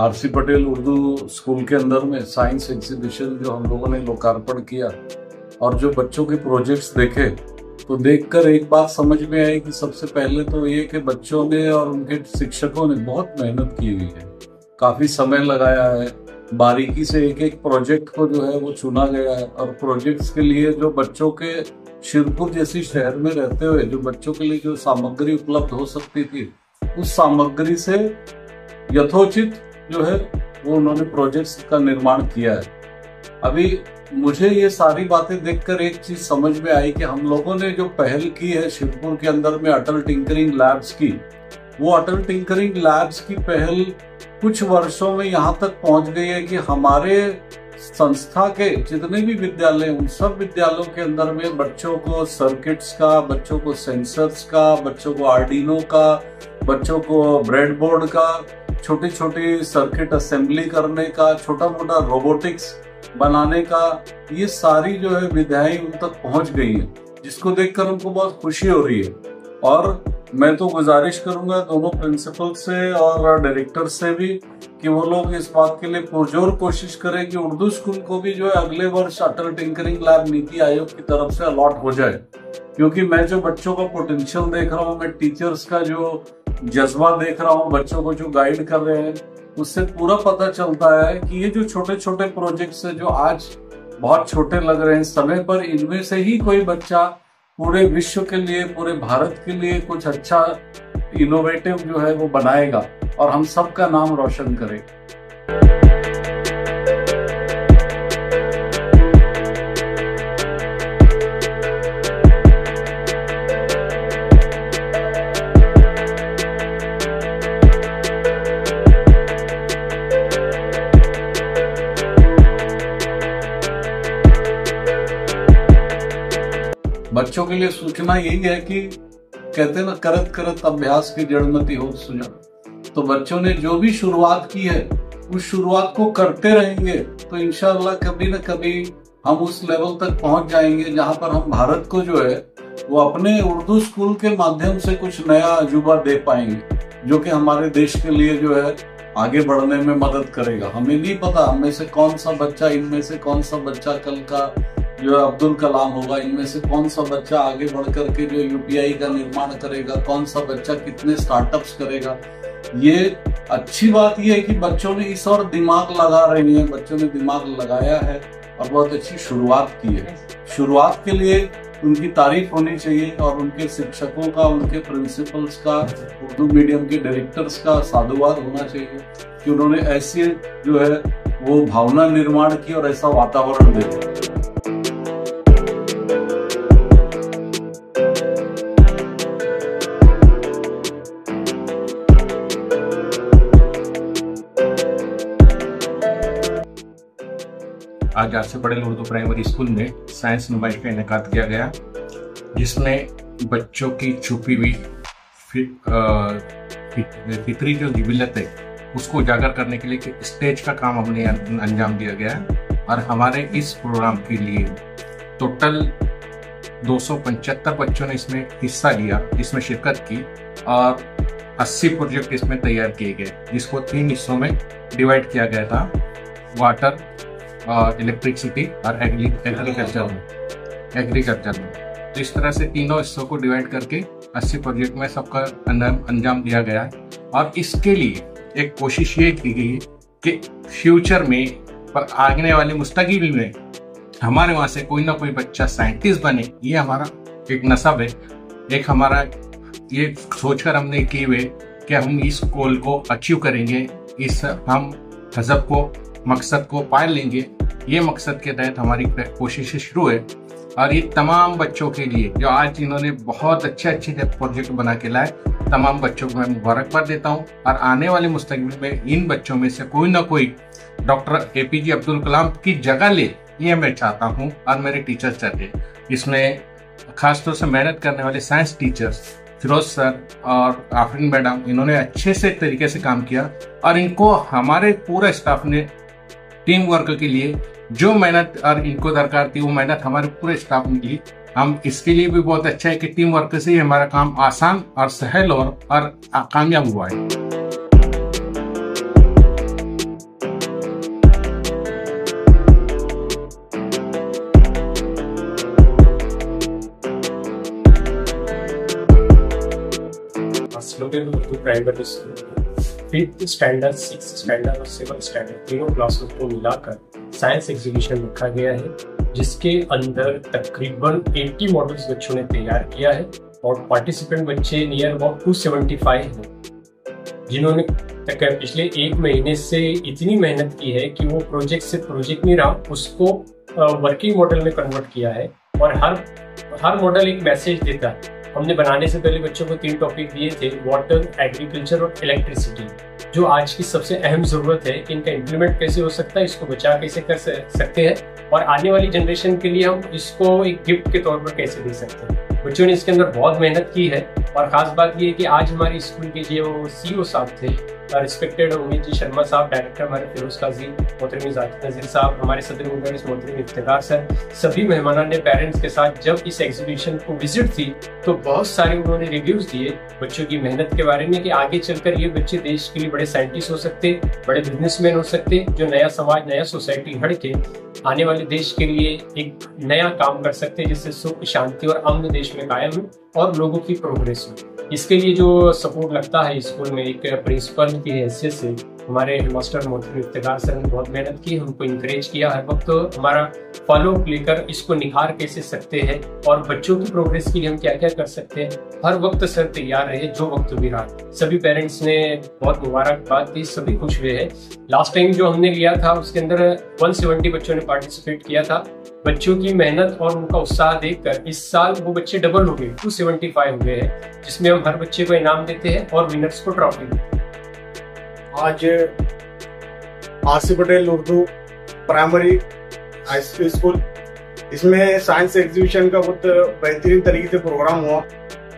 RC Patel Urdu school के अंदर में साइंस एग्जीबिशन जो हम लोगों ने लोकार्पण किया और जो बच्चों के प्रोजेक्ट्स देखे तो देखकर एक बात समझ में आई कि सबसे पहले तो ये कि बच्चों ने और उनके शिक्षकों ने बहुत मेहनत की हुई है, काफी समय लगाया है, बारीकी से एक एक प्रोजेक्ट को जो है वो चुना गया है। और प्रोजेक्ट्स के लिए जो बच्चों के शिरपुर जैसी शहर में रहते हुए जो बच्चों के लिए जो सामग्री उपलब्ध हो सकती थी उस सामग्री से यथोचित जो है वो उन्होंने प्रोजेक्ट्स का निर्माण किया है। अभी मुझे ये सारी बातें देखकर एक चीज समझ में आई कि हम लोगों ने जो पहल की है शिरपुर के अंदर में अटल टिंकरिंग लैब्स की, वो अटल टिंकरिंग लैब्स की पहल कुछ वर्षों में यहाँ तक पहुंच गई है कि हमारे संस्था के जितने भी विद्यालय उन सब विद्यालयों के अंदर में बच्चों को सर्किट्स का, बच्चों को सेंसर्स का, बच्चों को आर्डिनो का, बच्चों को ब्रेडबोर्ड का, छोटी छोटी सर्किट असेंबली करने का, छोटा मोटा रोबोटिक्स बनाने का, ये सारी जो है विधाएं उन तक पहुंच गई है, जिसको देखकर हमको बहुत खुशी हो रही है। और मैं तो गुजारिश करूंगा दोनों प्रिंसिपल से और डायरेक्टर से भी कि वो लोग इस बात के लिए पुरजोर कोशिश करें कि उर्दू स्कूल को भी जो है अगले वर्ष अटल टिंकरिंग लैब नीति आयोग की तरफ से अलॉट हो जाए, क्योंकि मैं जो बच्चों का पोटेंशियल देख रहा हूँ, मैं टीचर्स का जो जज्बा देख रहा हूँ, बच्चों को जो गाइड कर रहे हैं, उससे पूरा पता चलता है कि ये जो छोटे छोटे प्रोजेक्ट्स है जो आज बहुत छोटे लग रहे हैं समय पर, इनमें से ही कोई बच्चा पूरे विश्व के लिए, पूरे भारत के लिए कुछ अच्छा इनोवेटिव जो है वो बनाएगा और हम सबका नाम रोशन करेगा। बच्चों के लिए सूचना यही है कि कहते ना करत करत अभ्यास की जड़मति हो सुजा। तो बच्चों ने जो भी शुरुआत की है उस शुरुआत को करते रहेंगे तो इंशाअल्लाह कभी न कभी हम उस लेवल तक पहुंच जाएंगे जहां पर हम भारत को जो है वो अपने उर्दू स्कूल के माध्यम से कुछ नया अजूबा दे पाएंगे, जो कि हमारे देश के लिए जो है आगे बढ़ने में मदद करेगा। हमें नहीं पता हम में से कौन सा बच्चा, इनमें से कौन सा बच्चा कल का जो अब्दुल कलाम होगा, इनमें से कौन सा बच्चा आगे बढ़ करके जो यूपीआई का निर्माण करेगा, कौन सा बच्चा कितने स्टार्टअप्स करेगा। ये अच्छी बात यह है कि बच्चों ने इस और दिमाग लगा रहे हैं, बच्चों ने दिमाग लगाया है और बहुत अच्छी शुरुआत की है। शुरुआत के लिए उनकी तारीफ होनी चाहिए और उनके शिक्षकों का, उनके प्रिंसिपल्स का, उर्दू मीडियम के डायरेक्टर्स का साधुवाद होना चाहिए कि उन्होंने ऐसी जो है वो भावना निर्माण की और ऐसा वातावरण दिया। आज RC Patel Urdu primary school में साइंस नुमाइश का इनेकाद किया गया, जिसमें बच्चों की छुपी हुई फितरी जो जिबिलत है उसको उजागर करने के लिए स्टेज का काम हमने अंजाम दिया गया है। और हमारे इस प्रोग्राम के लिए टोटल 275 बच्चों ने इसमें हिस्सा लिया, इसमें शिरकत की और 80 प्रोजेक्ट इसमें तैयार किए गए, जिसको 3 हिस्सों में डिवाइड किया गया था, वाटर, इलेक्ट्रिसिटी और एग्रीकल्चर में। तो इस तरह से तीनों हिस्सों को डिवाइड करके 80 प्रोजेक्ट में सबका अंजाम दिया गया है। और इसके लिए एक कोशिश ये की गई कि फ्यूचर में, पर आने वाले मुस्तकबिल में हमारे वहाँ से कोई ना कोई बच्चा साइंटिस्ट बने, ये हमारा एक नस्ब है। एक हमारा ये सोचकर हमने की हुए कि हम इस गोल को अचीव करेंगे, इस हम हज़ब को, मकसद को पा लेंगे। ये मकसद के तहत हमारी कोशिशें शुरू है। और ये तमाम बच्चों के लिए जो आज इन्होंने बहुत अच्छे अच्छे प्रोजेक्ट बना के लाए, तमाम बच्चों को मैं मुबारकबाद देता हूँ। और आने वाले मुस्तकबिल में इन बच्चों में से कोई ना कोई डॉक्टर APJ अब्दुल कलाम की जगह ले, ये मैं चाहता हूँ और मेरे टीचर्स चाहते हैं। इसमें खासतौर से मेहनत करने वाले साइंस टीचर्स फिरोज सर और आफरीन मैडम, इन्होंने अच्छे से तरीके से काम किया और इनको हमारे पूरा स्टाफ ने टीम वर्क के लिए जो मेहनत और इनको दरकार थी वो मेहनत हमारे पूरे स्टाफ ने की। हम इसके लिए भी बहुत अच्छा है कि टीम वर्क से ही हमारा काम आसान और सहल और कामयाब हुआ है। Model Urdu primary school 5th standard 6th standard और 7th स्टैंडर्ड तीनों क्लासों को मिलाकर साइंस एग्जीबिशन रखा गया है, जिसके अंदर तकरीबन 80 मॉडल्स बच्चों ने तैयार किया है और पार्टिसिपेंट बच्चे नियर अबाउट 275 हैं, जिन्होंने पिछले 1 महीने से इतनी मेहनत की है कि वो प्रोजेक्ट से प्रोजेक्ट नहीं रहा, उसको वर्किंग मॉडल में कन्वर्ट किया है और हर मॉडल एक मैसेज देता है। हमने बनाने से पहले बच्चों को 3 टॉपिक दिए थे, वाटर, एग्रीकल्चर और इलेक्ट्रिसिटी, जो आज की सबसे अहम जरूरत है। इनका इम्प्लीमेंट कैसे हो सकता है, इसको बचा कैसे कर सकते हैं और आने वाली जनरेशन के लिए हम इसको एक गिफ्ट के तौर पर कैसे दे सकते हैं। बच्चों ने इसके अंदर बहुत मेहनत की है और खास बात ये है कि आज हमारे स्कूल के जो CEO साहब थे, रिस्पेक्टेड उमेश जी शर्मा साहब, डायरेक्टर हमारे फिरोज काजी, मोहतरम जाकिर नज़ीर साहब, हमारे सदर मुदर्रिस मोहतरम इफ्तिखार सर, सभी मेहमानों ने पेरेंट्स के साथ जब इस एग्जीबिशन को विजिट थी तो बहुत सारे उन्होंने रिव्यूज दिए बच्चों की मेहनत के बारे में कि आगे चलकर ये बच्चे देश के लिए बड़े साइंटिस्ट हो सकते, बड़े बिजनेसमैन हो सकते, जो नया समाज, नया सोसाइटी हट के आने वाले देश के लिए एक नया काम कर सकते, जिससे सुख, शांति और अमन देश में कायम हो और लोगों की प्रोग्रेस हो। इसके लिए जो सपोर्ट लगता है स्कूल में, एक प्रिंसिपल की हैसियत से हमारे मास्टर मोहतरम इफ्तिखार सर ने बहुत मेहनत की, हमको इंकरेज किया हर वक्त, हमारा फॉलो अप लेकर इसको निखार कैसे सकते हैं और बच्चों की प्रोग्रेस के लिए हम क्या क्या कर सकते हैं, हर वक्त सर तैयार रहे, जो वक्त भी रहा। सभी पेरेंट्स ने बहुत मुबारकबाद दी, सभी खुश हुए हैं। लास्ट टाइम जो हमने लिया था उसके अंदर 170 बच्चों ने पार्टिसिपेट किया था। बच्चों की मेहनत और उनका उत्साह देखकर इस साल वो बच्चे डबल हो गए, 275 हो गए हैं, जिसमें हम हर बच्चे को इनाम देते हैं और विनर्स को ट्रॉफी देते हैं। आज RC Patel Urdu primary high school, इसमें साइंस एग्जीबिशन का बहुत बेहतरीन तरीके से प्रोग्राम हुआ,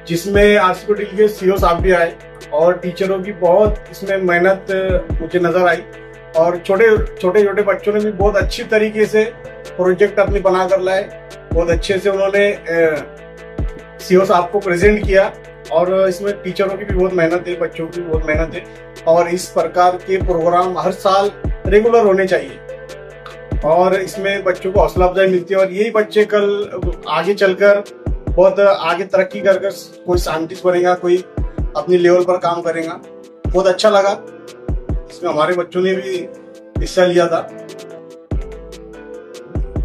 जिसमें आरसी पटेल के CEO साहब भी आए और टीचरों की बहुत इसमें मेहनत मुझे नजर आई और छोटे बच्चों ने भी बहुत अच्छी तरीके से प्रोजेक्ट अपने बना कर लाए। बहुत अच्छे से उन्होंने CEO साहब को प्रेजेंट किया और इसमें टीचरों की भी बहुत मेहनत है, बच्चों की भी बहुत मेहनत है और इस प्रकार के प्रोग्राम हर साल रेगुलर होने चाहिए और इसमें बच्चों को हौसला अफजाई मिलती है और यही बच्चे कल आगे चलकर बहुत आगे तरक्की कर कोई साइंटिस्ट बनेगा, कोई अपनी लेवल पर काम करेगा। बहुत अच्छा लगा, इसमें हमारे बच्चों ने भी हिस्सा लिया था।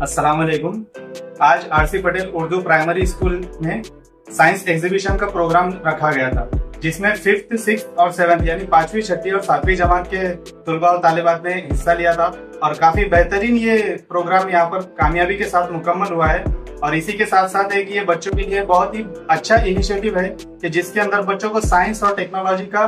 अस्सलाम वालेकुम। आज RC Patel Urdu primary school में साइंस एग्जीबिशन का प्रोग्राम रखा गया था, जिसमें 5th, 6th और 7th यानी 5वीं, 6वीं और 7वीं जमात के तुलबा और तालिबात ने हिस्सा लिया था और काफी बेहतरीन ये प्रोग्राम यहाँ पर कामयाबी के साथ मुकम्मल हुआ है। और इसी के साथ साथ है कि ये बच्चों के लिए बहुत ही अच्छा इनिशिएटिव है कि जिसके अंदर बच्चों को साइंस और टेक्नोलॉजी का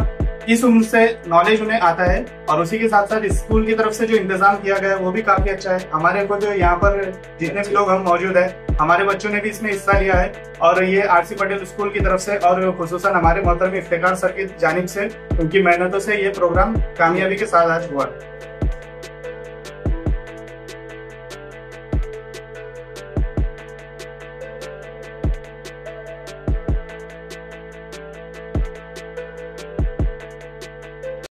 इस उम्र से नॉलेज उन्हें आता है और उसी के साथ साथ स्कूल की तरफ से जो इंतजाम किया गया है वो भी काफी अच्छा है। हमारे को जो यहाँ पर जितने भी लोग हम मौजूद है, हमारे बच्चों ने भी इसमें हिस्सा लिया है और ये आरसी पटेल स्कूल की तरफ से और खुसूसन हमारे मोहतरम इफ्तिखार सर की जानिब से उनकी मेहनतों से ये प्रोग्राम कामयाबी के साथ आज हुआ।